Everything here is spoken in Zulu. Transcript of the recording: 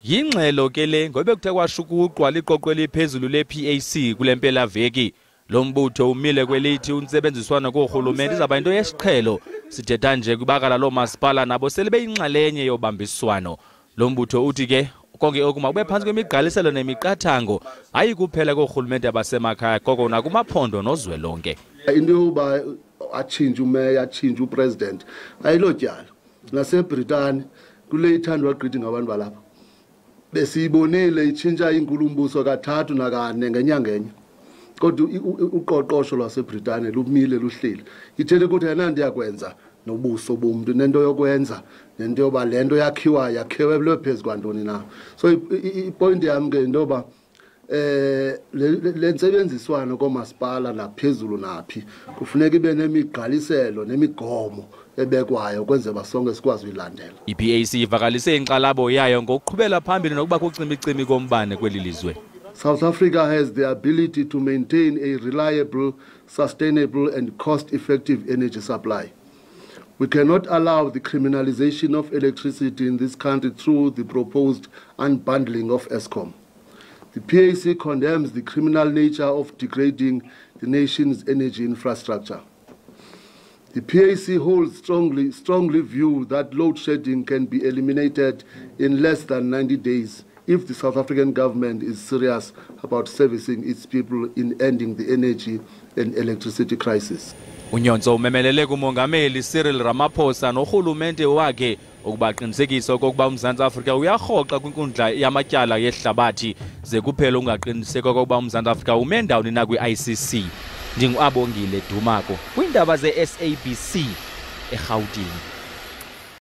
Yingxelo ke le ngobe kuthe kwashukuqwa liqoqo eliphezulu le-PAC kulempela veki. Lo mbutho umile kwelithi unsebenziswana kohulumeni izaba into yesiqhelo. Sithetha nje kwibakala lo masipala nabo sele beyinxalenye yobambiswano. Lo mbutho uthi ke konke okuma kube phansi kwemigqaliselo nemiqathango hayi kuphela kohulumeni abasemakhaya koko nakumaphondo nozwelonke. Into yoba achinje umeya achinje upresident ayilotyala naseBritani kule ithandwa gqithi ngabantu balapha besiyibonile itshintsha inkulumbuso kathathu nakane ngenyanga enye kodwa uqoqosho lwaseBritani lumile luhleli ithethe ukuthi ayinanto yakwenza nobuso bomuntu nento yokwenza nento yoba lento yakhiwe phezulu kwantoni na. So ipoint yami ke intoba lensebenziswano komasipala naphezulu naphi kufuneka ibe nemigqaliselo nemigomo ebekwayo kwenze basonke sikwazi uyilandela. iPAC ivakalise inxalabo yayo ngokuqhubela phambili nokuba kucimicimi kombane kweli lizwe. South Africa has the ability to maintain a reliable, sustainable and cost-effective energy supply. We cannot allow the criminalization of electricity in this country through the proposed unbundling of Eskom. The PAC condemns the criminal nature of degrading the nation's energy infrastructure. The PAC holds strongly view that load shedding can be eliminated in less than 90 days if the South African government is serious about servicing its people in ending the energy and electricity crisis. Nyhontso umemelele kuMengameli Cyril Ramaphosa nohulumeni wakhe ukubaqinisekisa okokuba uMzantsi Afrika uyarhoxa kwinkundla yamatyala yehlabathi ze kuphela ungaqiniseka okokuba uMzantsi Afrika ume ndawoni na kwi-ICC. NdinguAbongile Dumako kwiindaba ze-SABC eGauteng.